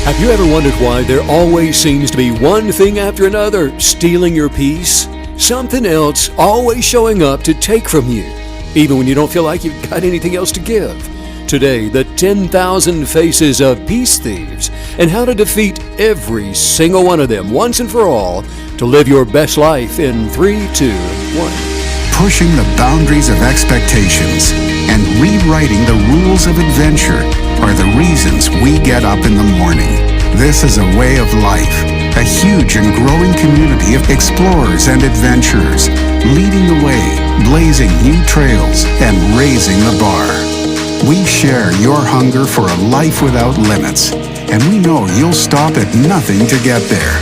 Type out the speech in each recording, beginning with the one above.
Have you ever wondered why there always seems to be one thing after another stealing your peace? Something else always showing up to take from you, even when you don't feel like you've got anything else to give. Today, the 10,000 faces of peace thieves and how to defeat every single one of them once and for all to live your best life in 3, 2, 1. Pushing the boundaries of expectations and rewriting the rules of adventure are the reasons we get up in the morning. This is a way of life, a huge and growing community of explorers and adventurers, leading the way, blazing new trails, and raising the bar. We share your hunger for a life without limits, and we know you'll stop at nothing to get there.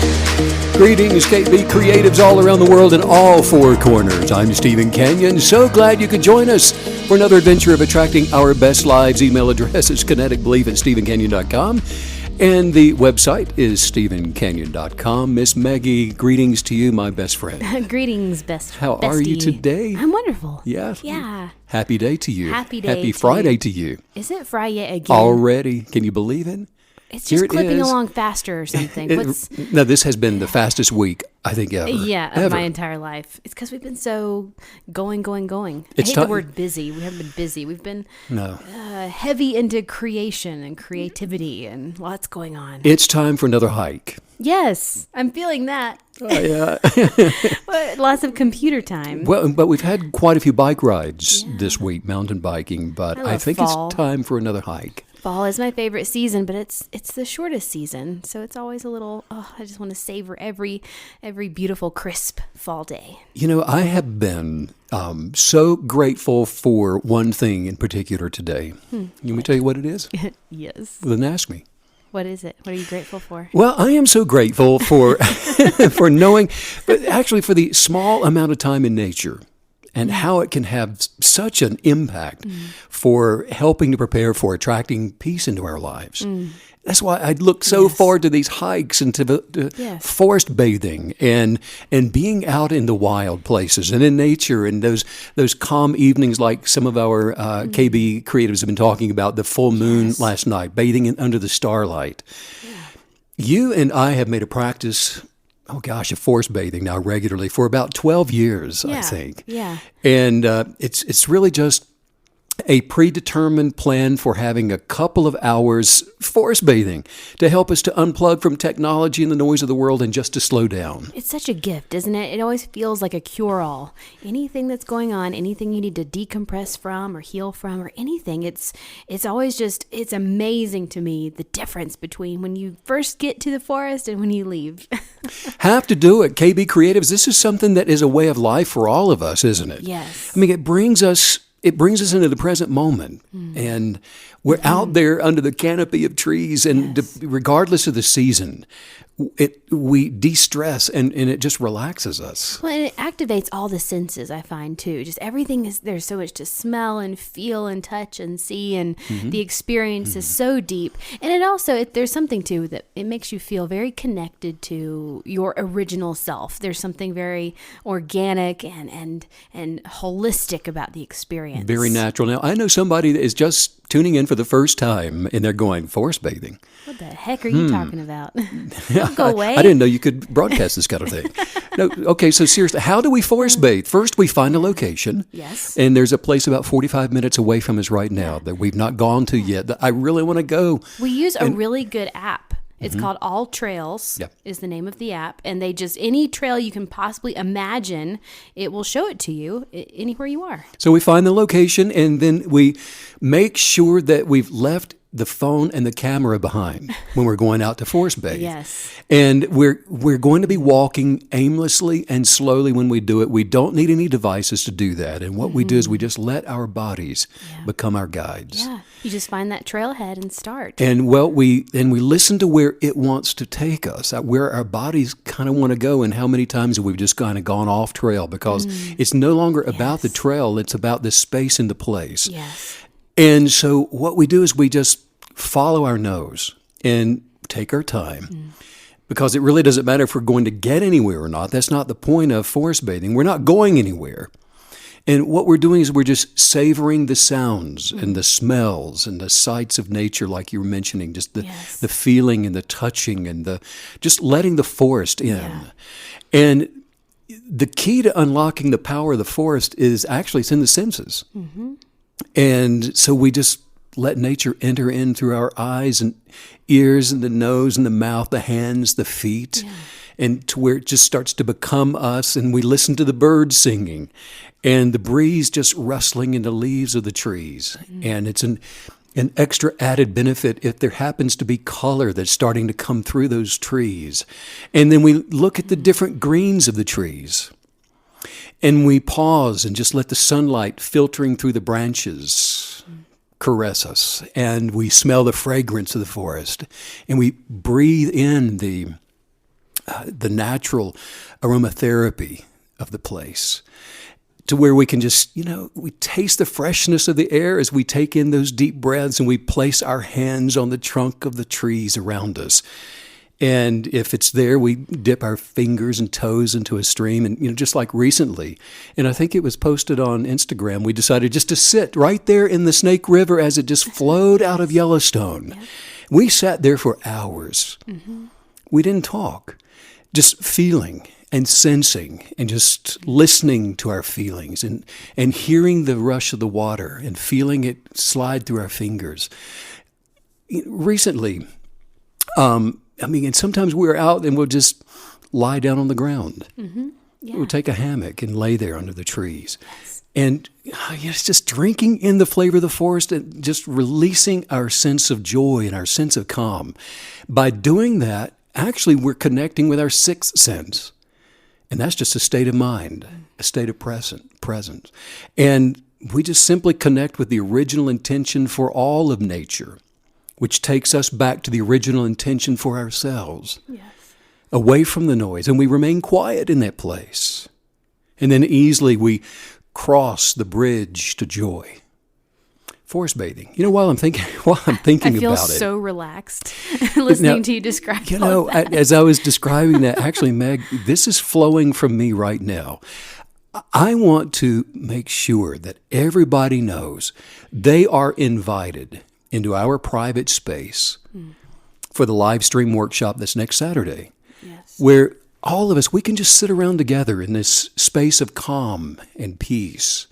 Greetings, KB creatives all around the world in all four corners. I'm Stephen Canyon. So glad you could join us for another adventure of attracting our best lives. Email address is kineticbelief@stephencanyon.com. And the website is stephencanyon.com. Miss Maggie, greetings to you, my best friend. Greetings, How are you today? I'm wonderful. Yeah. Happy day to you. Happy Friday to you. Is it Friday again? Already. Can you believe it? It's just clipping along faster or something. No, this has been the fastest week, I think, ever. Of my entire life. It's because we've been so going. I hate the word busy. We haven't been busy. We've been heavy into creation and creativity and lots going on. It's time for another hike. Yes, I'm feeling that. Oh, yeah. Lots of computer time. Well, but we've had quite a few bike rides this week, mountain biking, but I think it's time for another hike. Fall is my favorite season, but it's the shortest season, so it's always a little, I just want to savor every beautiful, crisp fall day. You know, I have been so grateful for one thing in particular today. Let me tell you what it is? Yes. Then ask me. What is it? What are you grateful for? Well, I am so grateful for for knowing, but actually for the small amount of time in nature and how it can have such an impact for helping to prepare for attracting peace into our lives. That's why I look so forward to these hikes and to forest bathing and being out in the wild places and in nature and those calm evenings like some of our KB creatives have been talking about, the full moon last night, bathing under the starlight. Yeah. You and I have made a practice of forest bathing now regularly for about 12 years, I think. Yeah. And it's really just a predetermined plan for having a couple of hours forest bathing to help us to unplug from technology and the noise of the world and just to slow down. It's such a gift, isn't it? It always feels like a cure-all. Anything that's going on, anything you need to decompress from or heal from or anything, it's always it's amazing to me the difference between when you first get to the forest and when you leave. Have to do it. KB Creatives, this is something that is a way of life for all of us, isn't it? Yes. I mean, it brings us into the present moment, and we're out there under the canopy of trees, and regardless of the season, we de-stress, and it just relaxes us. Well, and it activates all the senses, I find, too. Just everything there's so much to smell and feel and touch and see, and the experience is so deep. And it also, there's something, too, that it makes you feel very connected to your original self. There's something very organic and holistic about the experience. Very natural. Now, I know somebody that is just tuning in for the first time, and they're going, forest bathing? What the heck are you talking about? Don't go away. I didn't know you could broadcast this kind of thing. No, okay, so seriously, how do we forest bathe? First, we find a location. Yes. And there's a place about 45 minutes away from us right now that we've not gone to yet that I really want to go. We use a really good app. It's called All Trails is the name of the app. And they any trail you can possibly imagine, it will show it to you anywhere you are. So we find the location, and then we make sure that we've left the phone and the camera behind when we're going out to forest bathe. Yes. And we're going to be walking aimlessly and slowly when we do it. We don't need any devices to do that. And what we do is we just let our bodies become our guides. Yeah. You just find that trailhead and start. And we listen to where it wants to take us, where our bodies kind of want to go, and how many times have we just kind of gone off trail because it's no longer about the trail, it's about the space and the place. Yes. And so what we do is we just follow our nose and take our time because it really doesn't matter if we're going to get anywhere or not. That's not the point of forest bathing. We're not going anywhere. And what we're doing is we're just savoring the sounds and the smells and the sights of nature, like you were mentioning, just the feeling and the touching and the just letting the forest in. Yeah. And the key to unlocking the power of the forest is actually it's in the senses. Mm-hmm. And so we just let nature enter in through our eyes and ears and the nose and the mouth, the hands, the feet, and to where it just starts to become us. And we listen to the birds singing and the breeze just rustling in the leaves of the trees. Mm-hmm. And it's an extra added benefit if there happens to be color that's starting to come through those trees. And then we look at the different greens of the trees. And we pause and just let the sunlight filtering through the branches caress us. And we smell the fragrance of the forest. And we breathe in the natural aromatherapy of the place, to where we can just, we taste the freshness of the air as we take in those deep breaths and we place our hands on the trunk of the trees around us. And if it's there, we dip our fingers and toes into a stream. And, just like recently, and I think it was posted on Instagram, we decided just to sit right there in the Snake River as it just flowed out of Yellowstone. Yeah. We sat there for hours. Mm-hmm. We didn't talk, just feeling and sensing and just listening to our feelings and hearing the rush of the water and feeling it slide through our fingers. Recently, and sometimes we're out and we'll just lie down on the ground. Mm-hmm. Yeah. We'll take a hammock and lay there under the trees. Yes. And it's just drinking in the flavor of the forest and just releasing our sense of joy and our sense of calm. By doing that, actually, we're connecting with our sixth sense. And that's just a state of mind, a state of presence. And we just simply connect with the original intention for all of nature, which takes us back to the original intention for ourselves, away from the noise. And we remain quiet in that place. And then easily we cross the bridge to joy. Forest bathing. While I'm thinking about it. I feel so relaxed listening to you describe that. As I was describing that, actually, Meg, this is flowing from me right now. I want to make sure that everybody knows they are invited into our private space for the live stream workshop that's next Saturday, where all of us, we can just sit around together in this space of calm and peace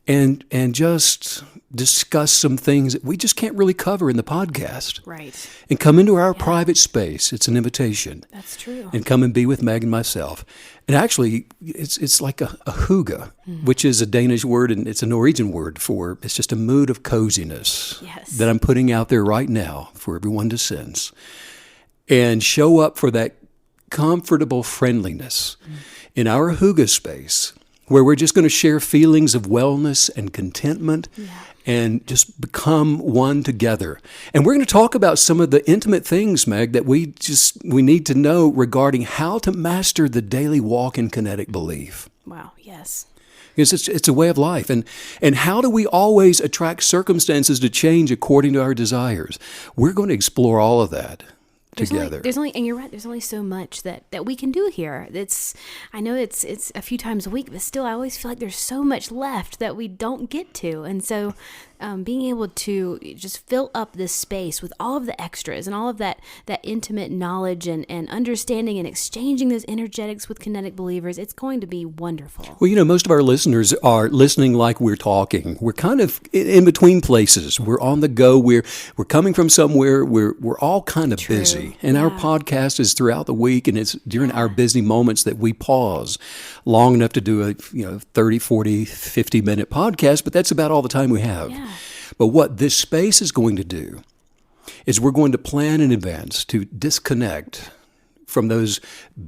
and just discuss some things that we just can't really cover in the podcast. Right. And come into our private space. It's an invitation. That's true. And come and be with Meg and myself. And actually, it's like a hygge, which is a Danish word, and it's a Norwegian word it's just a mood of coziness that I'm putting out there right now for everyone to sense. And show up for that comfortable friendliness in our hygge space, where we're just going to share feelings of wellness and contentment and just become one together. And we're going to talk about some of the intimate things, Meg, that we need to know regarding how to master the daily walk in kinetic belief. Wow, yes. Because it's a way of life. And how do we always attract circumstances to change according to our desires? We're going to explore all of that together. And you're right, there's only so much that we can do here. I know it's a few times a week, but still I always feel like there's so much left that we don't get to. And so being able to just fill up this space with all of the extras and all of that intimate knowledge and understanding and exchanging those energetics with kinetic believers, it's going to be wonderful. Well, most of our listeners are listening like we're talking. We're kind of in between places. We're on the go. We're coming from somewhere. We're all kind of busy. And our podcast is throughout the week, and it's during our busy moments that we pause long enough to do a 30, 40, 50-minute podcast, but that's about all the time we have. Yeah. But what this space is going to do is we're going to plan in advance to disconnect from those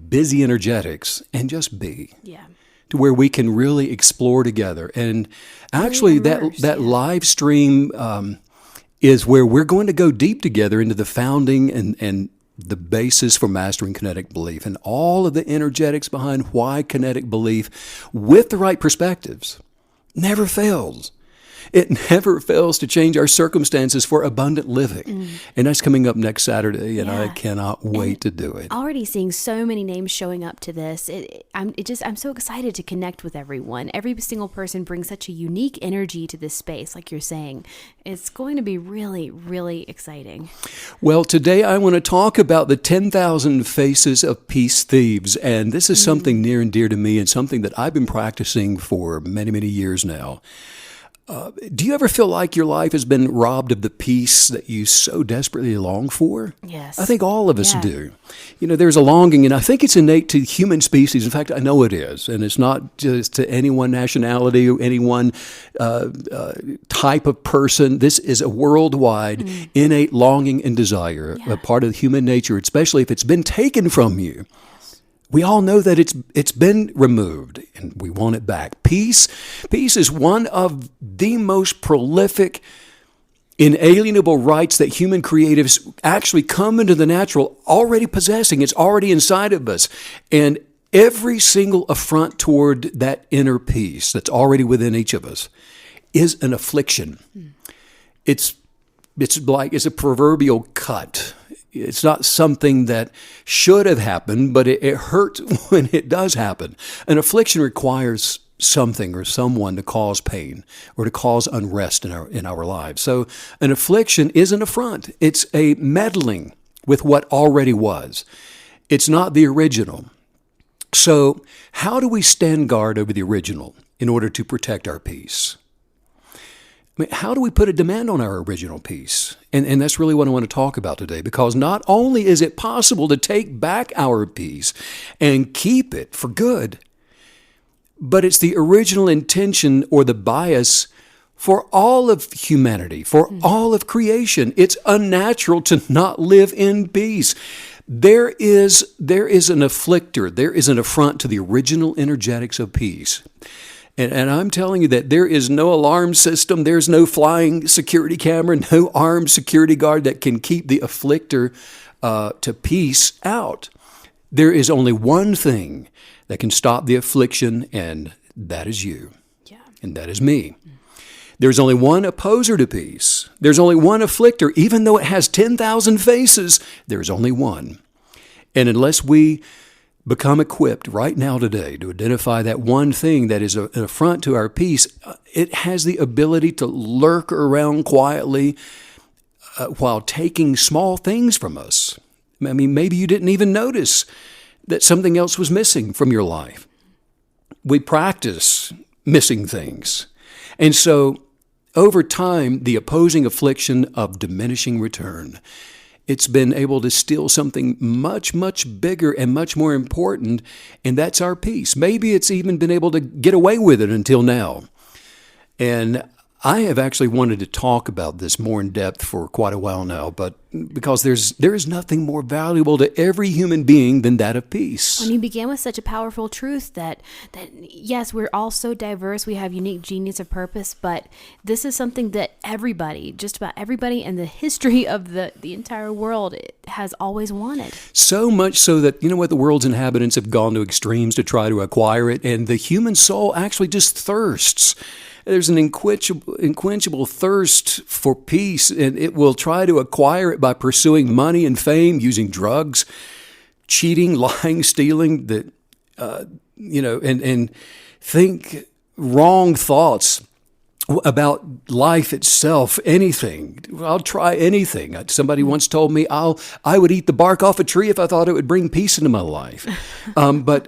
busy energetics and just be. Yeah. To where we can really explore together. And actually that live stream is where we're going to go deep together into the founding and the basis for mastering kinetic belief and all of the energetics behind why kinetic belief with the right perspectives never fails. It never fails to change our circumstances for abundant living. And that's coming up next Saturday, and I cannot wait to do it. Already seeing so many names showing up to this. I'm so excited to connect with everyone. Every single person brings such a unique energy to this space, like you're saying. It's going to be really, really exciting. Well, today I want to talk about the 10,000 Faces of Peace Thieves. And this is something near and dear to me and something that I've been practicing for many, many years now. Do you ever feel like your life has been robbed of the peace that you so desperately long for? Yes. I think all of us do. You know, there's a longing, and I think it's innate to human species. In fact, I know it is. And it's not just to any one nationality or any one type of person. This is a worldwide innate longing and desire, a part of human nature, especially if it's been taken from you. We all know that it's been removed, and we want it back. Peace is one of the most prolific, inalienable rights that human creatives actually come into the natural already possessing. It's already inside of us. And every single affront toward that inner peace that's already within each of us is an affliction. It's a proverbial cut. It's not something that should have happened, but it hurts when it does happen. An affliction requires something or someone to cause pain or to cause unrest in our lives. So an affliction is an affront. It's a meddling with what already was. It's not the original. So how do we stand guard over the original in order to protect our peace? I mean, how do we put a demand on our original peace? And that's really what I want to talk about today, because not only is it possible to take back our peace and keep it for good, but it's the original intention or the bias for all of humanity, for all of creation. It's unnatural to not live in peace. There is an afflictor, there is an affront to the original energetics of peace. And I'm telling you that there is no alarm system, there's no flying security camera, no armed security guard that can keep the afflictor to peace out. There is only one thing that can stop the affliction, and that is you. Yeah. And that is me. There's only one opposer to peace. There's only one afflictor. Even though it has 10,000 faces, there's only one. And unless we become equipped right now today to identify that one thing that is an affront to our peace, it has the ability to lurk around quietly while taking small things from us. I mean, maybe you didn't even notice that something else was missing from your life. We practice missing things. And so over time, the opposing affliction of diminishing return, it's been able to steal something much, much bigger and much more important, and that's our peace. Maybe it's even been able to get away with it until now. And I have actually wanted to talk about this more in depth for quite a while now, but because there is nothing more valuable to every human being than that of peace. And you began with such a powerful truth that yes, we're all so diverse, we have unique genius of purpose, but this is something that everybody, just about everybody in the history of the entire world has always wanted. So much so that, you know what, the world's inhabitants have gone to extremes to try to acquire it, and the human soul actually just thirsts. There's an unquenchable thirst for peace, and it will try to acquire it by pursuing money and fame, using drugs, cheating, lying, stealing, and think wrong thoughts about life itself, anything. I'll try anything. Somebody once told me I would eat the bark off a tree if I thought it would bring peace into my life. But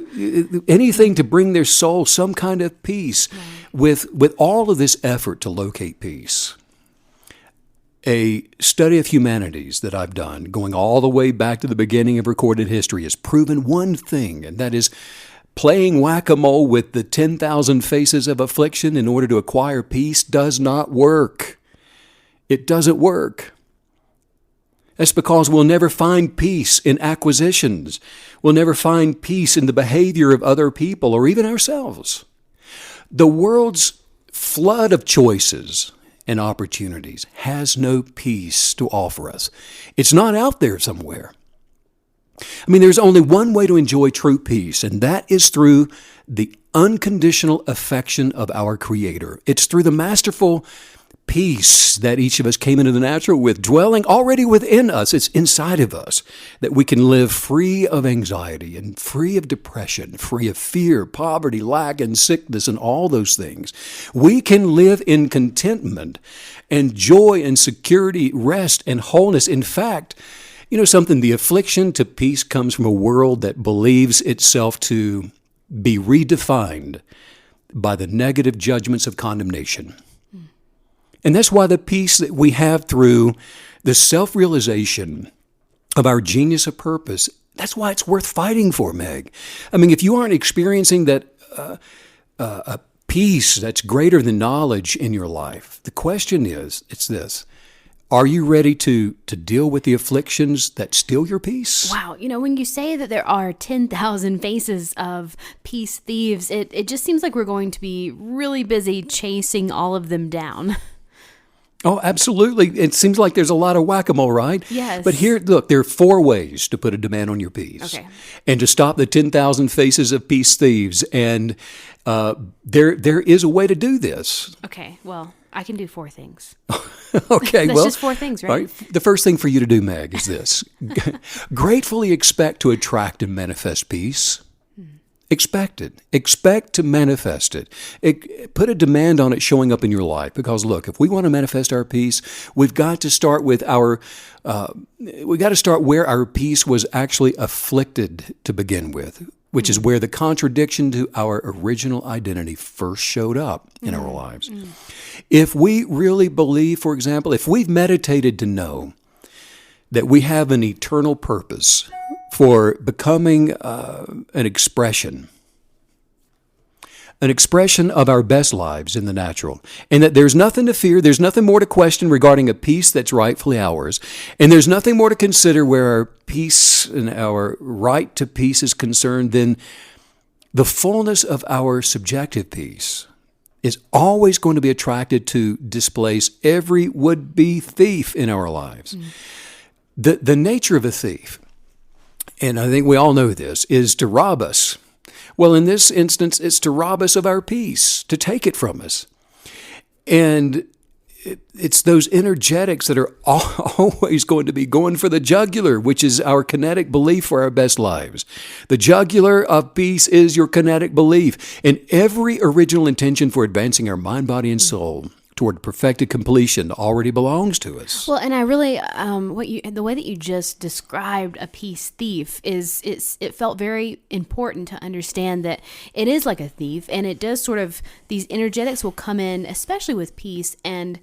anything to bring their soul some kind of peace. With all of this effort to locate peace, a study of humanities that I've done, going all the way back to the beginning of recorded history, has proven one thing, and that is playing whack-a-mole with the 10,000 faces of affliction in order to acquire peace does not work. It doesn't work. That's because we'll never find peace in acquisitions. We'll never find peace in the behavior of other people or even ourselves. The world's flood of choices and opportunities has no peace to offer us. It's not out there somewhere. I mean, there's only one way to enjoy true peace, and that is through the unconditional affection of our Creator. It's through the masterful peace that each of us came into the natural with, dwelling already within us. It's inside of us that we can live free of anxiety and free of depression, free of fear, poverty, lack, and sickness, and all those things. We can live in contentment and joy and security, rest and wholeness. In fact, you know something, the affliction to peace comes from a world that believes itself to be redefined by the negative judgments of condemnation. And that's why the peace that we have through the self-realization of our genius of purpose, that's why it's worth fighting for, Meg. I mean, if you aren't experiencing that a peace that's greater than knowledge in your life, the question is, it's this: are you ready to deal with the afflictions that steal your peace? Wow. You know, when you say that there are 10,000 faces of peace thieves, it just seems like we're going to be really busy chasing all of them down. Oh, absolutely. It seems like there's a lot of whack-a-mole, right? Yes. But here, look, there are 4 ways to put a demand on your peace. Okay. And to stop the 10,000 faces of peace thieves. And there is a way to do this. Okay, well, I can do 4 things. Okay, That's well, just 4 things, right? all right. The first thing for you to do, Meg, is this. Gratefully expect to attract and manifest peace. Expect it. Expect to manifest it. Put a demand on it showing up in your life. Because look, if we want to manifest our peace, we've got to start with we got to start where our peace was actually afflicted to begin with, which is where the contradiction to our original identity first showed up in our lives. If we really believe, for example, if we've meditated to know that we have an eternal purpose for becoming an expression of our best lives in the natural, and that there's nothing to fear, there's nothing more to question regarding a peace that's rightfully ours, and there's nothing more to consider where our peace and our right to peace is concerned than the fullness of our subjective peace is always going to be attracted to displace every would-be thief in our lives. The nature of a thief, and I think we all know this, is to rob us. Well, in this instance, it's to rob us of our peace, to take it from us. And it's those energetics that are always going to be going for the jugular, which is our kinetic belief for our best lives. The jugular of peace is your kinetic belief. And every original intention for advancing our mind, body, and soul toward perfected completion already belongs to us. Well, and I really, the way that you just described a peace thief it felt very important to understand that it is like a thief, and it does sort of, these energetics will come in, especially with peace, and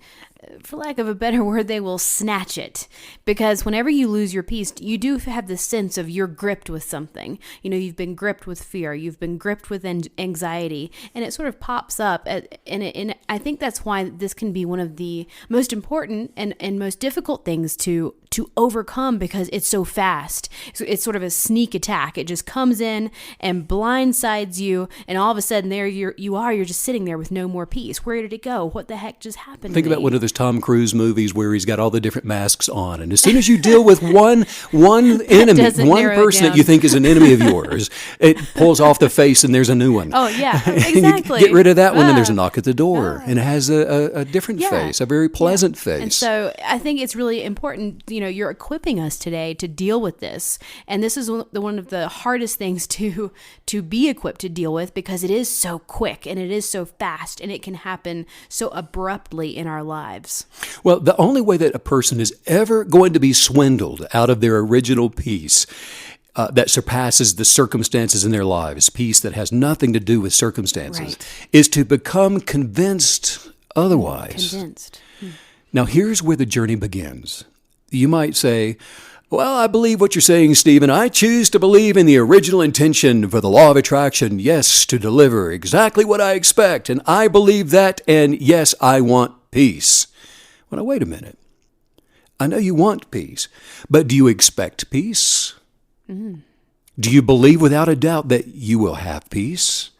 for lack of a better word, they will snatch it. Because whenever you lose your peace, you do have this sense of you're gripped with something. You know, you've been gripped with fear, you've been gripped with anxiety, and it sort of pops up. And I think that's why this can be one of the most important and most difficult things to overcome, because it's so fast. So it's sort of a sneak attack. It just comes in and blindsides you, and all of a sudden there you're just sitting there with no more peace. Where did it go? What the heck just happened? Think about one of those Tom Cruise movies where he's got all the different masks on, and as soon as you deal with one enemy, one person that you think is an enemy of yours, it pulls off the face and there's a new one. Oh yeah, exactly. You get rid of that one and there's a knock at the door, and it has a different face, a very pleasant face. And so I think it's really important, you're equipping us today to deal with this. And this is one of the hardest things to be equipped to deal with, because it is so quick and it is so fast, and it can happen so abruptly in our lives. Well, the only way that a person is ever going to be swindled out of their original peace that surpasses the circumstances in their lives, peace that has nothing to do with circumstances, is to become convinced otherwise. Now, here's where the journey begins. You might say, well, I believe what you're saying, Stephen. I choose to believe in the original intention for the law of attraction, yes, to deliver exactly what I expect, and I believe that, and yes, I want peace. Well, now, wait a minute. I know you want peace, but do you expect peace? Do you believe without a doubt that you will have peace?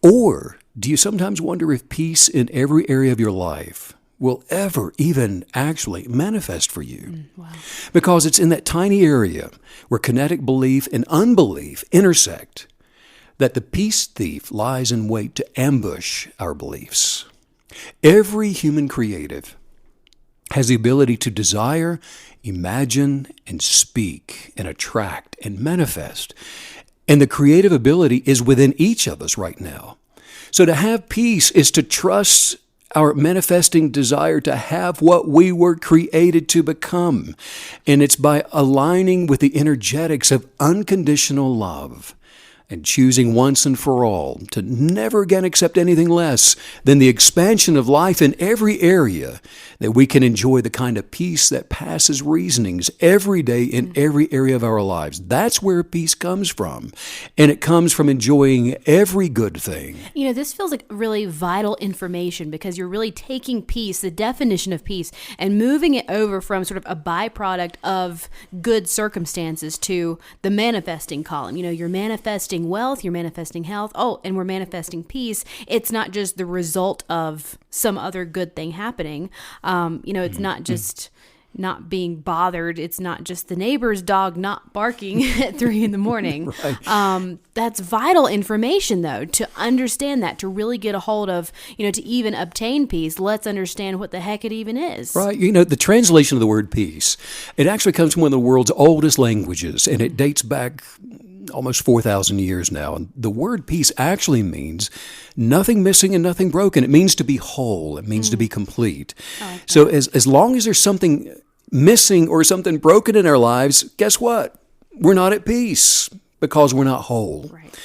Or do you sometimes wonder if peace in every area of your life will ever even actually manifest for you. Wow. Because it's in that tiny area where kinetic belief and unbelief intersect that the peace thief lies in wait to ambush our beliefs. Every human creative has the ability to desire, imagine, and speak, and attract, and manifest. And the creative ability is within each of us right now. So to have peace is to trust our manifesting desire to have what we were created to become. And it's by aligning with the energetics of unconditional love and choosing once and for all to never again accept anything less than the expansion of life in every area that we can enjoy the kind of peace that passes reasonings every day in every area of our lives. That's where peace comes from. And it comes from enjoying every good thing. You know, this feels like really vital information because you're really taking peace, the definition of peace, and moving it over from sort of a byproduct of good circumstances to the manifesting column. You know, you're manifesting wealth, you're manifesting health. Oh, and we're manifesting peace. It's not just the result of some other good thing happening. It's not just not being bothered. It's not just the neighbor's dog not barking at 3 a.m. Right. That's vital information, though, to understand that, to really get a hold of, to even obtain peace. Let's understand what the heck it even is. Right. The translation of the word peace, it actually comes from one of the world's oldest languages, and it dates back almost 4,000 years now. And the word peace actually means nothing missing and nothing broken. It means to be whole. It means to be complete. So as long as there's something missing or something broken in our lives, guess what? We're not at peace because we're not whole. Right.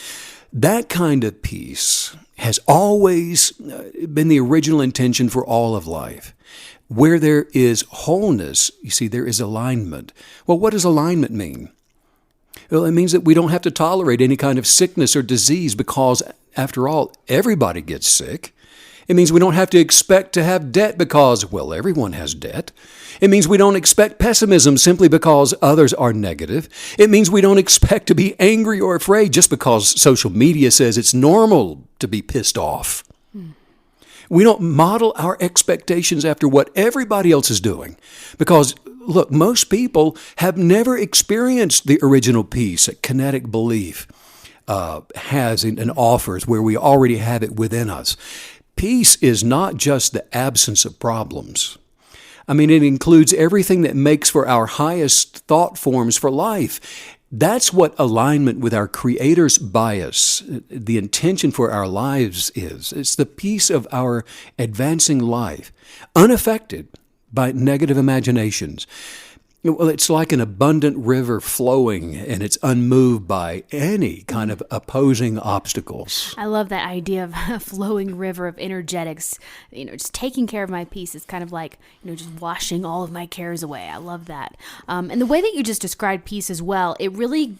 That kind of peace has always been the original intention for all of life. Where there is wholeness, you see, there is alignment. Well, what does alignment mean? Well, it means that we don't have to tolerate any kind of sickness or disease because, after all, everybody gets sick. It means we don't have to expect to have debt because, well, everyone has debt. It means we don't expect pessimism simply because others are negative. It means we don't expect to be angry or afraid just because social media says it's normal to be pissed off. We don't model our expectations after what everybody else is doing because, look, most people have never experienced the original peace that kinetic belief has and offers where we already have it within us. Peace is not just the absence of problems. I mean, it includes everything that makes for our highest thought forms for life. That's what alignment with our Creator's bias, the intention for our lives is. It's the peace of our advancing life, unaffected by negative imaginations. Well, it's like an abundant river flowing, and it's unmoved by any kind of opposing obstacles. I love that idea of a flowing river of energetics. Just taking care of my peace is kind of like, just washing all of my cares away. I love that. And the way that you just described peace as well, it really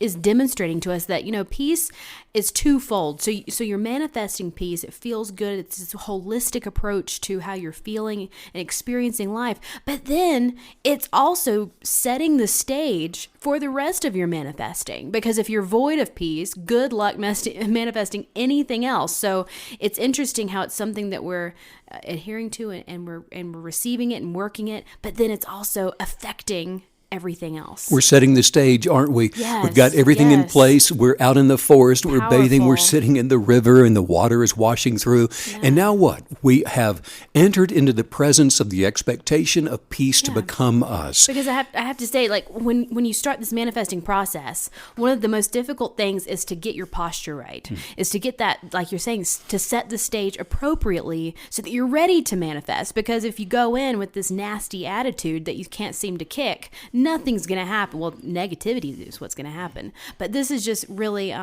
is demonstrating to us that, peace is twofold. So you're manifesting peace. It feels good. It's this holistic approach to how you're feeling and experiencing life. But then it's also setting the stage for the rest of your manifesting. Because if you're void of peace, good luck manifesting anything else. So it's interesting how it's something that we're adhering to and we're receiving it and working it. But then it's also affecting everything else. We're setting the stage, aren't we? Yes, We've got everything in place. We're out in the forest. We're bathing. We're sitting in the river and the water is washing through. Yeah. And now what? We have entered into the presence of the expectation of peace to become us. Because I have to say, like, when you start this manifesting process, one of the most difficult things is to get your posture right, is to get that, like you're saying, to set the stage appropriately so that you're ready to manifest. Because if you go in with this nasty attitude that you can't seem to kick, nothing's going to happen. Well, negativity is what's going to happen. But this is just really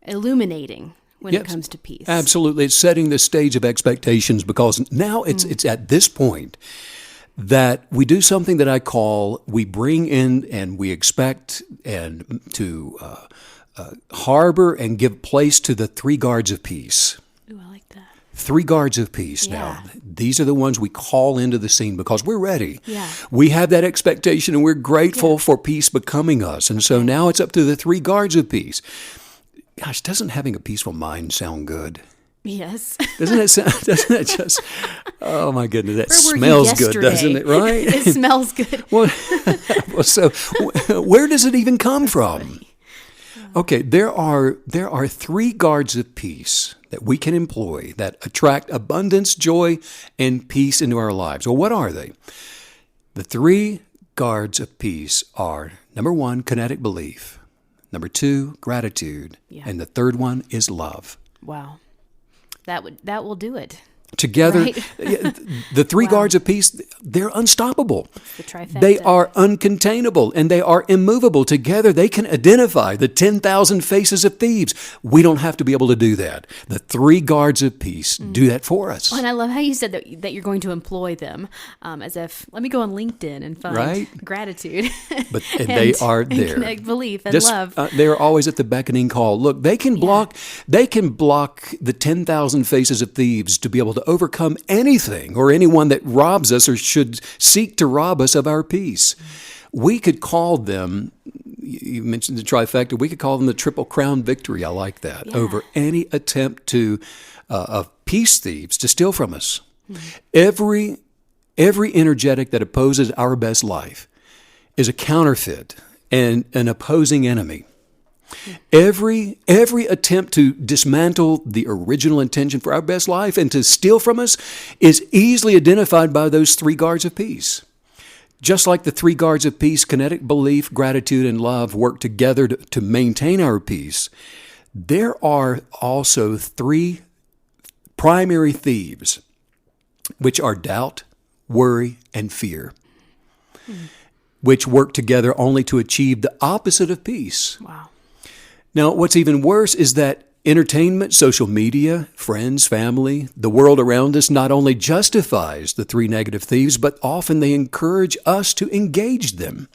illuminating when it comes to peace. Absolutely. It's setting the stage of expectations because now it's at this point that we do something that I call we bring in and we expect and to harbor and give place to the 3 guards of peace. Ooh, I like that. 3 guards of peace. Yeah. Now, these are the ones we call into the scene because we're ready. Yeah. We have that expectation and we're grateful for peace becoming us. And so now it's up to the 3 guards of peace. Gosh, doesn't having a peaceful mind sound good? Yes. Doesn't it just, Oh my goodness, that Where were you smells good, yesterday? doesn't it? Right? It smells good. Well, so where does it even come from? Okay, there are 3 guards of peace that we can employ that attract abundance, joy, and peace into our lives. Well, what are they? The 3 guards of peace are, number 1, kinetic belief. Number 2, gratitude. Yeah. And the third one is love. Wow. That will do it. Together, Right. the 3 Wow. guards of peace, they're unstoppable. The trifecta. They are uncontainable and they are immovable. Together, they can identify the 10,000 faces of thieves. We don't have to be able to do that. The 3 guards of peace do that for us. And I love how you said that you're going to employ them, as if, let me go on LinkedIn and find Right. gratitude. But they are and there. connect belief and Just, love. they are always at the beckoning call. Look, they can block the 10,000 faces of thieves to be able to overcome anything or anyone that robs us or should seek to rob us of our peace. We could call them, you mentioned the trifecta, we could call them the Triple Crown victory. I like that. Yeah. Over any attempt of peace thieves to steal from us. Every energetic that opposes our best life is a counterfeit and an opposing enemy. Every attempt to dismantle the original intention for our best life and to steal from us is easily identified by those 3 guards of peace. Just like the 3 guards of peace, kinetic belief, gratitude, and love work together to maintain our peace, there are also 3 primary thieves, which are doubt, worry, and fear, which work together only to achieve the opposite of peace. Wow. Now, what's even worse is that entertainment, social media, friends, family, the world around us not only justifies the 3 negative thieves, but often they encourage us to engage them.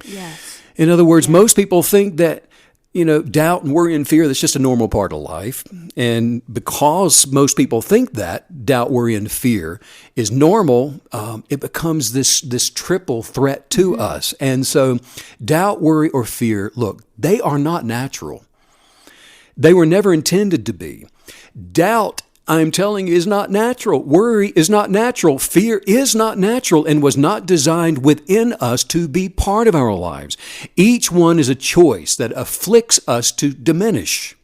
Yes. In other words, most people think that, doubt and worry and fear, that's just a normal part of life. And because most people think that doubt, worry, and fear is normal, it becomes this triple threat to us. And so doubt, worry, or fear, look, they are not natural. They were never intended to be. Doubt, I'm telling you, is not natural. Worry is not natural. Fear is not natural and was not designed within us to be part of our lives. Each one is a choice that afflicts us to diminish.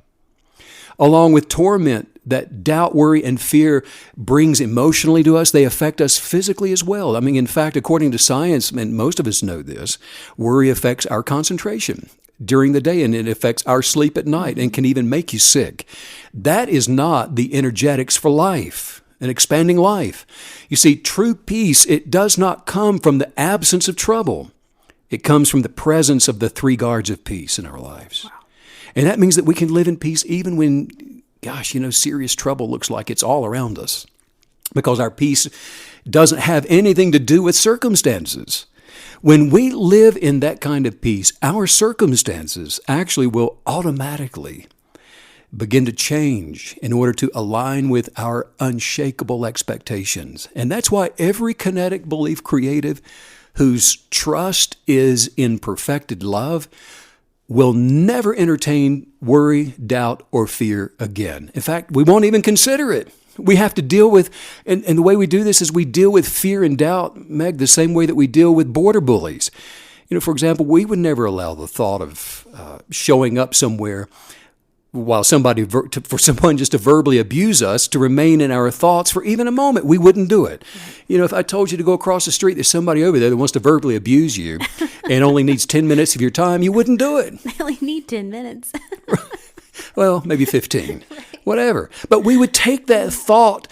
Along with torment that doubt, worry, and fear brings emotionally to us, they affect us physically as well. I mean, in fact, according to science, and most of us know this, worry affects our concentration during the day and it affects our sleep at night and can even make you sick. That is not the energetics for life, an expanding life. You see, true peace, it does not come from the absence of trouble. It comes from the presence of the 3 guards of peace in our lives. Wow. And that means that we can live in peace even when, serious trouble looks like it's all around us. Because our peace doesn't have anything to do with circumstances. When we live in that kind of peace, our circumstances actually will automatically begin to change in order to align with our unshakable expectations. And that's why every kinetic belief creative whose trust is in perfected love will never entertain worry, doubt, or fear again. In fact, we won't even consider it. We have to deal with, and the way we do this is we deal with fear and doubt, Meg, the same way that we deal with border bullies. For example, we would never allow the thought of showing up somewhere while for someone just to verbally abuse us to remain in our thoughts for even a moment. We wouldn't do it. If I told you to go across the street, there's somebody over there that wants to verbally abuse you and only needs 10 minutes of your time, you wouldn't do it. I only need 10 minutes. Well, maybe 15, whatever. But we would take that thought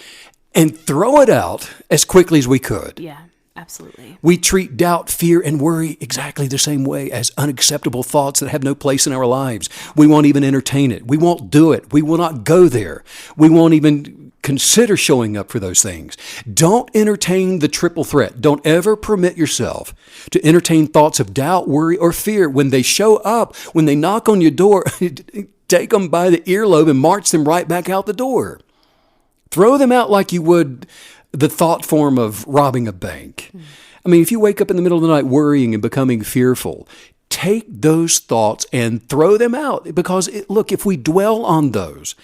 and throw it out as quickly as we could. Yeah, absolutely. We treat doubt, fear, and worry exactly the same way as unacceptable thoughts that have no place in our lives. We won't even entertain it. We won't do it. We will not go there. We won't even consider showing up for those things. Don't entertain the triple threat. Don't ever permit yourself to entertain thoughts of doubt, worry, or fear. When they show up, when they knock on your door, take them by the earlobe and march them right back out the door. Throw them out like you would the thought form of robbing a bank. I mean, if you wake up in the middle of the night worrying and becoming fearful, take those thoughts and throw them out. Because, look, if we dwell on those,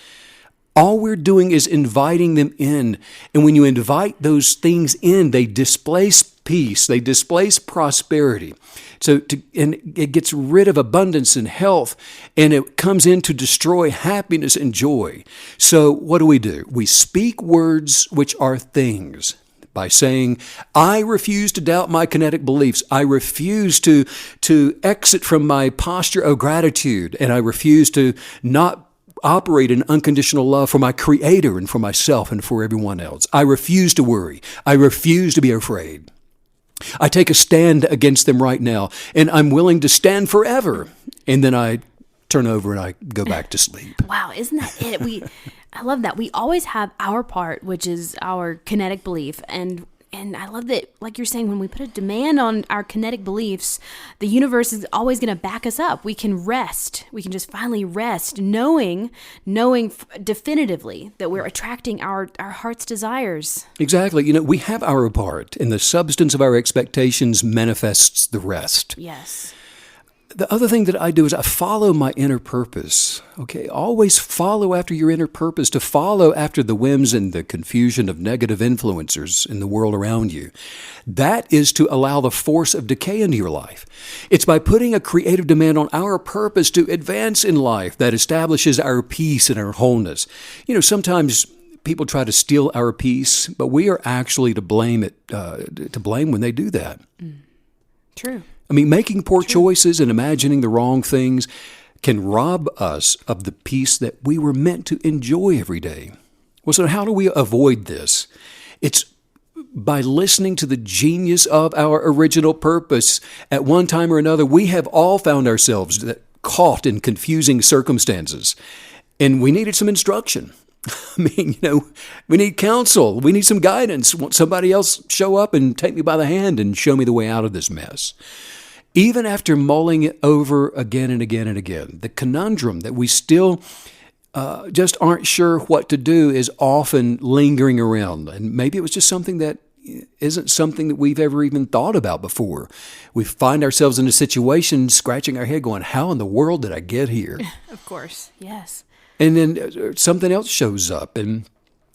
All we're doing is inviting them in. And when you invite those things in, they displace peace, they displace prosperity. And it gets rid of abundance and health, and it comes in to destroy happiness and joy. So what do? We speak words which are things. By saying, I refuse to doubt my kinetic beliefs. I refuse to exit from my posture of gratitude, and I refuse to not operate in unconditional love for my Creator and for myself and for everyone else. I refuse to worry. I refuse to be afraid. I take a stand against them right now, and I'm willing to stand forever. And then I turn over and I go back to sleep. Wow, isn't that it? I love that. We always have our part, which is our kinetic belief. And I love that, like you're saying, when we put a demand on our kinetic beliefs, the universe is always going to back us up. We can rest. We can just finally rest, knowing definitively that we're attracting our heart's desires. Exactly. We have our part, and the substance of our expectations manifests the rest. Yes. The other thing that I do is I follow my inner purpose. Okay, always follow after your inner purpose, to follow after the whims and the confusion of negative influencers in the world around you. That is to allow the force of decay into your life. It's by putting a creative demand on our purpose to advance in life that establishes our peace and our wholeness. Sometimes people try to steal our peace, but we are actually to blame when they do that. True. Making poor choices and imagining the wrong things can rob us of the peace that we were meant to enjoy every day. Well, so how do we avoid this? It's by listening to the genius of our original purpose. At one time or another, we have all found ourselves caught in confusing circumstances, and we needed some instruction. We need counsel. We need some guidance. Want somebody else show up and take me by the hand and show me the way out of this mess. Even after mulling it over again and again and again, the conundrum that we still just aren't sure what to do is often lingering around. And maybe it was just something that isn't something that we've ever even thought about before. We find ourselves in a situation scratching our head going, how in the world did I get here? Of course, yes. And then something else shows up, and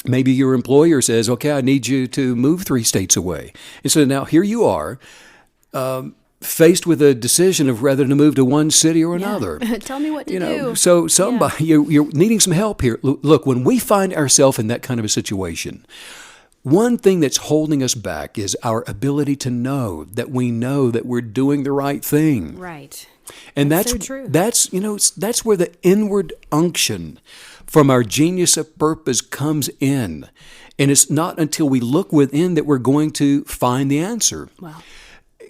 maybe your employer says, okay, I need you to move 3 states away. And so now here you are, faced with a decision of whether to move to one city or another. Tell me what to do. So somebody, you're needing some help here. Look, when we find ourselves in that kind of a situation, one thing that's holding us back is our ability to know that we're doing the right thing. Right. And that's so true. That's where the inward unction from our genius of purpose comes in. And it's not until we look within that we're going to find the answer. Wow.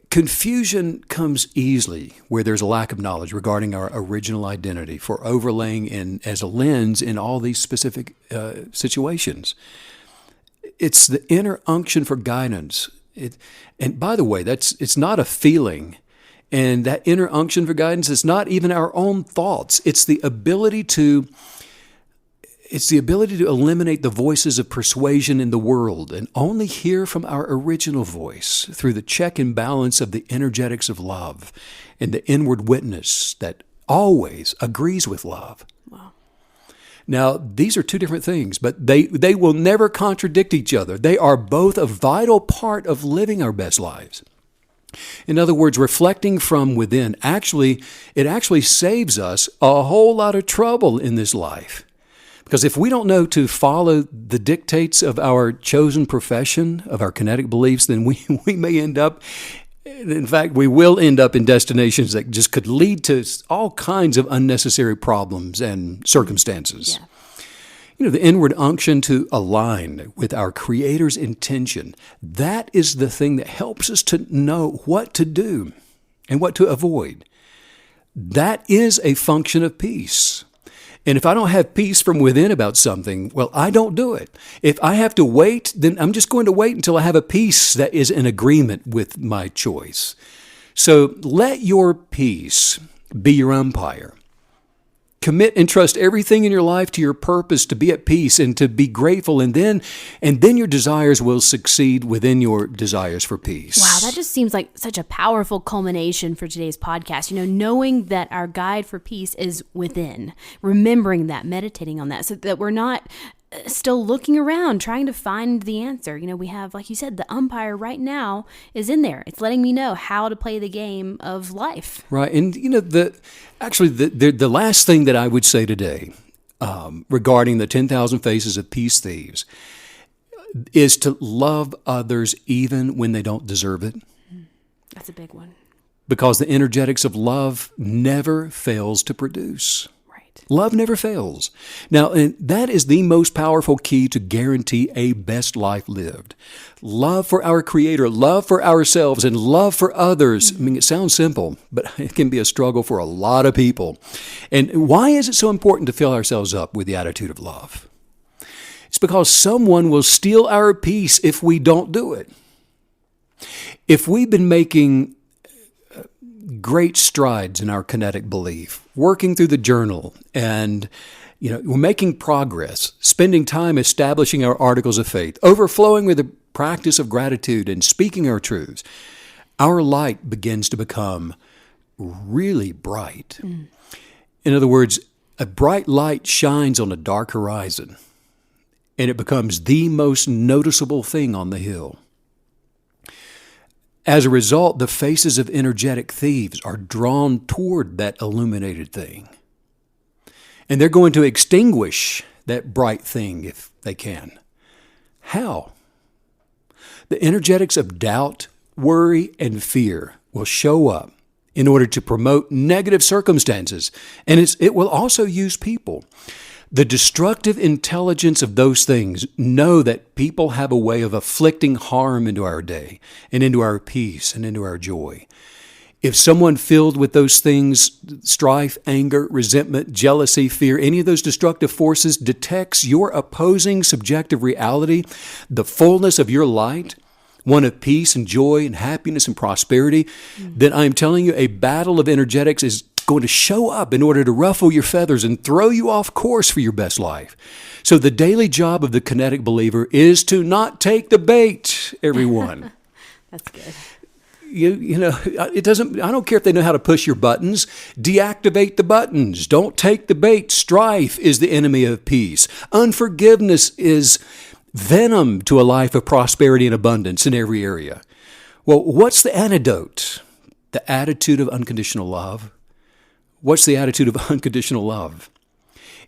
Confusion comes easily where there's a lack of knowledge regarding our original identity for overlaying as a lens in all these specific situations. It's the inner unction for guidance. And by the way, it's not a feeling. And that inner unction for guidance is not even our own thoughts. It's the ability to eliminate the voices of persuasion in the world and only hear from our original voice through the check and balance of the energetics of love and the inward witness that always agrees with love. Wow. Now, these are 2 different things, but they will never contradict each other. They are both a vital part of living our best lives. In other words, reflecting from within actually saves us a whole lot of trouble in this life. Because if we don't know to follow the dictates of our chosen profession, of our kinetic beliefs, then we may end up, in fact, we will end up in destinations that just could lead to all kinds of unnecessary problems and circumstances. Yeah. The inward unction to align with our Creator's intention, that is the thing that helps us to know what to do and what to avoid. That is a function of peace. And if I don't have peace from within about something, well, I don't do it. If I have to wait, then I'm just going to wait until I have a peace that is in agreement with my choice. So let your peace be your umpire. commit and trust everything in your life to your purpose, to be at peace and to be grateful, and then your desires will succeed within your desires for peace. Wow, that just seems like such a powerful culmination for today's podcast. Knowing that our guide for peace is within, remembering that, meditating on that, so that we're not still looking around trying to find the answer. We have, like you said, the umpire right now is in there. It's letting me know how to play the game of life. Right. And the last thing that I would say today regarding the 10,000 Faces of Peace Thieves is to love others even when they don't deserve it. That's a big one. Because the energetics of love never fails to produce. Love never fails. Now, and that is the most powerful key to guarantee a best life lived. Love for our Creator, love for ourselves, and love for others. I mean, it sounds simple, but it can be a struggle for a lot of people. And why is it so important to fill ourselves up with the attitude of love? It's because someone will steal our peace if we don't do it. If we've been making great strides in our kinetic belief, working through the journal, and we're making progress, spending time establishing our articles of faith, overflowing with the practice of gratitude and speaking our truths, our light begins to become really bright. In other words, a bright light shines on a dark horizon, and it becomes the most noticeable thing on the hill. As a result, the faces of energetic thieves are drawn toward that illuminated thing. And they're going to extinguish that bright thing if they can. How? The energetics of doubt, worry, and fear will show up in order to promote negative circumstances. And it will also use people. The destructive intelligence of those things know that people have a way of afflicting harm into our day and into our peace and into our joy. If someone filled with those things, strife, anger, resentment, jealousy, fear, any of those destructive forces detects your opposing subjective reality, the fullness of your light, one of peace and joy and happiness and prosperity, then I'm telling you a battle of energetics is going to show up in order to ruffle your feathers and throw you off course for your best life. So the daily job of the kinetic believer is to not take the bait, everyone. That's good. It doesn't, I don't care if they know how to push your buttons. Deactivate the buttons. Don't take the bait. Strife is the enemy of peace. Unforgiveness is venom to a life of prosperity and abundance in every area. Well, what's the antidote? The attitude of unconditional love. What's the attitude of unconditional love?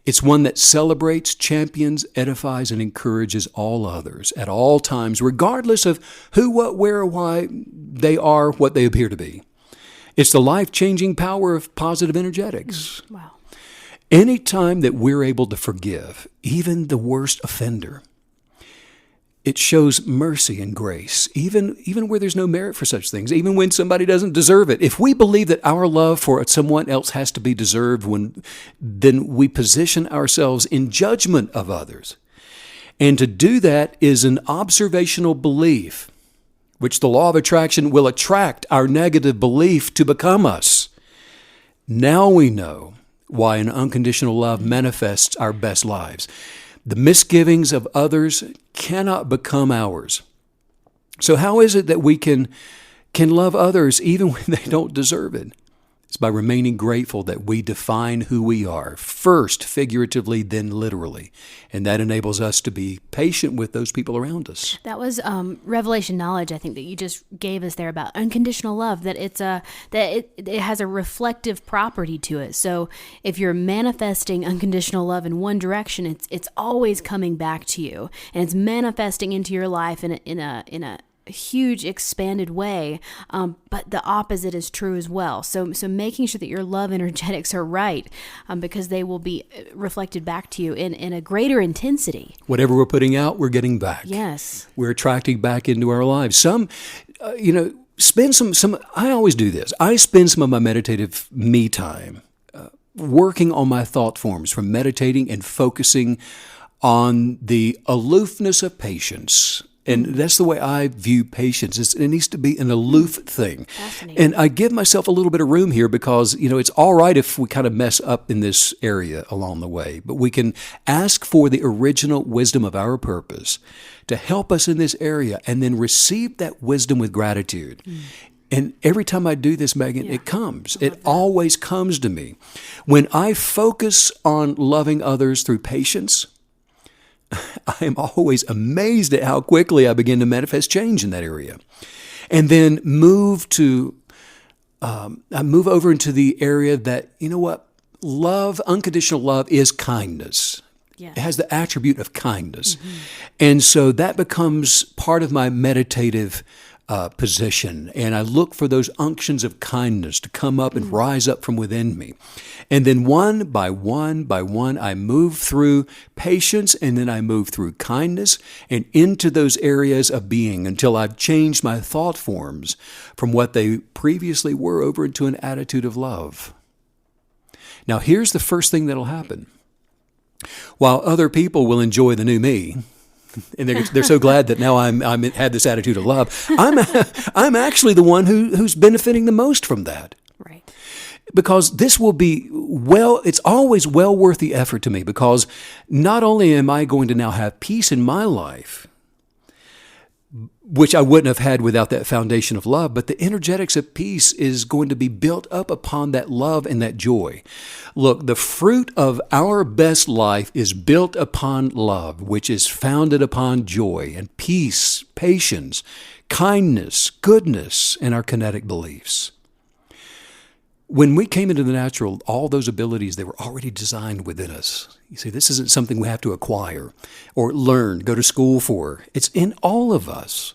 It's one that celebrates, champions, edifies, and encourages all others at all times, regardless of who, what, where, or why they are what they appear to be. It's the life-changing power of positive energetics. Wow. Anytime that we're able to forgive, even the worst offender, it shows mercy and grace, even where there's no merit for such things, even when somebody doesn't deserve it. If we believe that our love for someone else has to be deserved, then we position ourselves in judgment of others. And to do that is an observational belief, which the law of attraction will attract our negative belief to become us. Now we know why an unconditional love manifests our best lives. The misgivings of others cannot become ours. So how is it that we can love others even when they don't deserve it? It's by remaining grateful that we define who we are, first figuratively, then literally. And that enables us to be patient with those people around us. That was revelation knowledge, I think, that you just gave us there about unconditional love, that it has a reflective property to it. So if you're manifesting unconditional love in one direction, it's always coming back to you, and it's manifesting into your life in a huge expanded way, but the opposite is true as well. So making sure that your love energetics are right, because they will be reflected back to you in a greater intensity. Whatever we're putting out, we're getting back. Yes. We're attracting back into our lives. Spend some, I always do this. I spend some of my meditative me time working on my thought forms, from meditating and focusing on the aloofness of patience And that's the way I view patience. It needs to be an aloof thing. Fascinating. And I give myself a little bit of room here because, it's all right if we kind of mess up in this area along the way, but we can ask for the original wisdom of our purpose to help us in this area and then receive that wisdom with gratitude. And every time I do this, Megan, it comes. It always comes to me. When I focus on loving others through patience, I am always amazed at how quickly I begin to manifest change in that area. And then I move over into the area that, love, unconditional love is kindness. Yeah. It has the attribute of kindness. And so that becomes part of my meditative position. And I look for those unctions of kindness to come up and rise up from within me. And then one by one, I move through patience, and then I move through kindness and into those areas of being until I've changed my thought forms from what they previously were over into an attitude of love. Now, here's the first thing that'll happen. While other people will enjoy the new me, and they're so glad that now I'm had this attitude of love, I'm actually the one who's benefiting the most from that. Right. Because this will be it's always well worth the effort to me, because not only am I going to now have peace in my life, which I wouldn't have had without that foundation of love, but the energetics of peace is going to be built up upon that love and that joy. Look, the fruit of our best life is built upon love, which is founded upon joy and peace, patience, kindness, goodness, and our kinetic beliefs. When we came into the natural, all those abilities, they were already designed within us. You see, this isn't something we have to acquire or learn, go to school for. It's in all of us.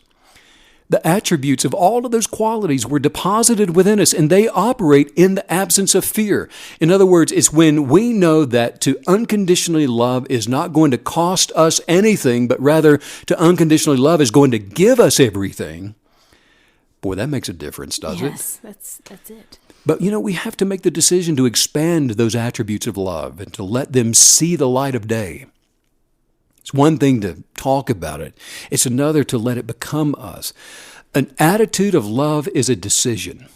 The attributes of all of those qualities were deposited within us, and they operate in the absence of fear. In other words, it's when we know that to unconditionally love is not going to cost us anything, but rather to unconditionally love is going to give us everything. Boy, that makes a difference, doesn't it? Yes, that's it. But, we have to make the decision to expand those attributes of love and to let them see the light of day. It's one thing to talk about it. It's another to let it become us. An attitude of love is a decision.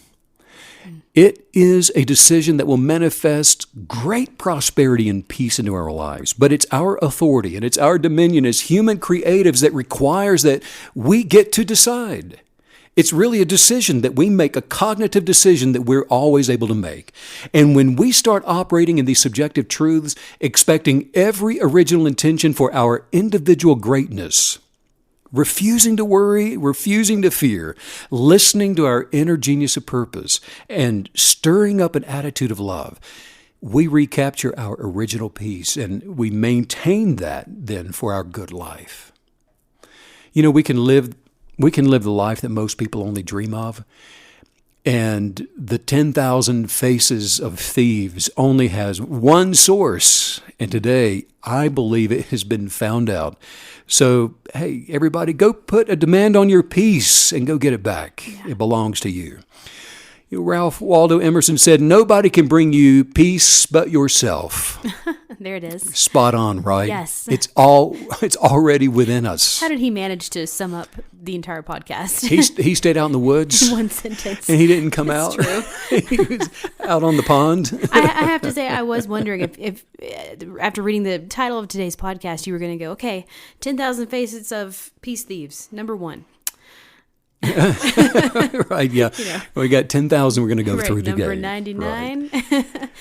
It is a decision that will manifest great prosperity and peace into our lives. But it's our authority and it's our dominion as human creatives that requires that we get to decide. It's really a decision that we make, a cognitive decision that we're always able to make. And when we start operating in these subjective truths, expecting every original intention for our individual greatness, refusing to worry, refusing to fear, listening to our inner genius of purpose, and stirring up an attitude of love, we recapture our original peace, and we maintain that then for our good life. We can live the life that most people only dream of. And the 10,000 Faces of Thieves only has one source. And today, I believe it has been found out. So, hey, everybody, go put a demand on your peace and go get it back. Yeah. It belongs to you. Ralph Waldo Emerson said, "Nobody can bring you peace but yourself." There it is. Spot on, right? Yes. It's already within us. How did he manage to sum up the entire podcast? He stayed out in the woods. In one sentence. And he didn't come That's out. True. He was out on the pond. I have to say, I was wondering if after reading the title of today's podcast, you were going to go, okay, 10,000 Faces of Peace Thieves, number 1. Right, yeah. We got 10,000 we're going to go through today. Number 99.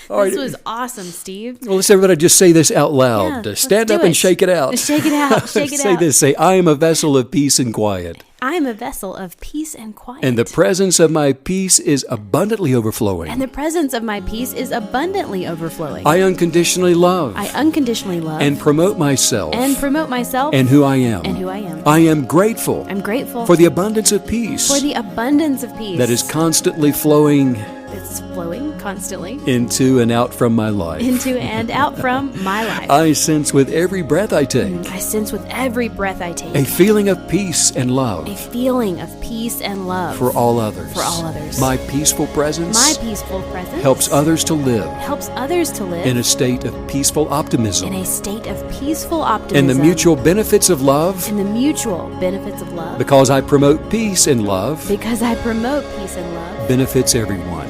Right. This was awesome, Steve. Well, let's everybody just say this out loud. Yeah, Stand up and shake it out. Shake it out. Shake it Say out. this. Say, "I am a vessel of peace and quiet. I am a vessel of peace and quiet. And the presence of my peace is abundantly overflowing. And the presence of my peace is abundantly overflowing. I unconditionally love. I unconditionally love. And promote myself. And promote myself. And who I am. And who I am. I am grateful. I'm grateful. For the abundance of peace. For the abundance of peace. That is constantly flowing. That's that's flowing constantly into and out from my life. into and out from my life. I sense with every breath I take I sense with every breath I take a feeling of peace and love a feeling of peace and love for all others. For all others. My peaceful presence helps others to live in a state of peaceful optimism. in a state of peaceful optimism. And the mutual benefits of love, because I promote peace and love, benefits everyone. benefits everyone.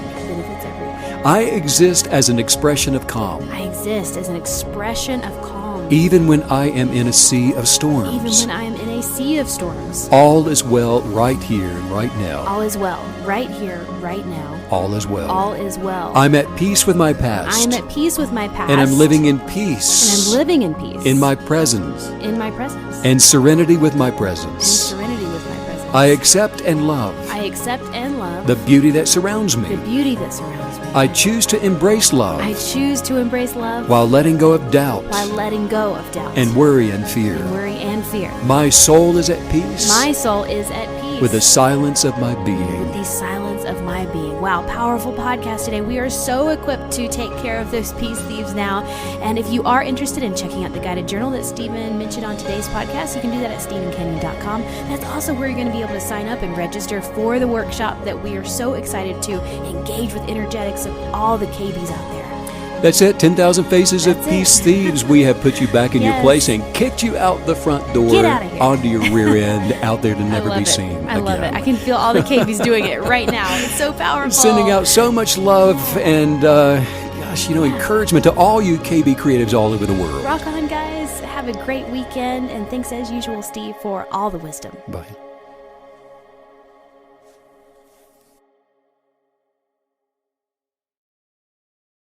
I exist as an expression of calm, I exist as an expression of calm, even when I am in a sea of storms. even when I am in a sea of storms. All is well right here and right now. All is well, right here, right now. All is well. All is well. I'm at peace with my I past. am at peace with my past. And I'm living in peace. And I'm living in peace. In my presence. In my presence. And serenity with my And presence. serenity with my presence. I accept and love I accept and love the beauty that surrounds the me. beauty that surrounds me. I choose to embrace love I choose to embrace love while letting go of doubt while letting go of doubt and worry and fear. and worry and fear. My soul is at peace My soul is at peace with the silence of my being. with the silence of my being. Wow, powerful podcast today. We are so equipped to take care of those peace thieves now. And if you are interested in checking out the guided journal that Stephen mentioned on today's podcast, you can do that at stephenkenyon.com. That's also where you're going to be able to sign up and register for the workshop that we are so excited to engage with energetics of all the KBs out there. That's it. 10,000 Faces of That's Peace it. Thieves. We have put you back in your Yes. place and kicked you out the front door, Get outta here. onto your rear end, out there to never be seen I love it. again. I can feel all the KBs doing it right now. It's so powerful. Sending out so much love and, encouragement to all you KB creatives all over the world. Rock on, guys. Have a great weekend. And thanks as usual, Steve, for all the wisdom. Bye.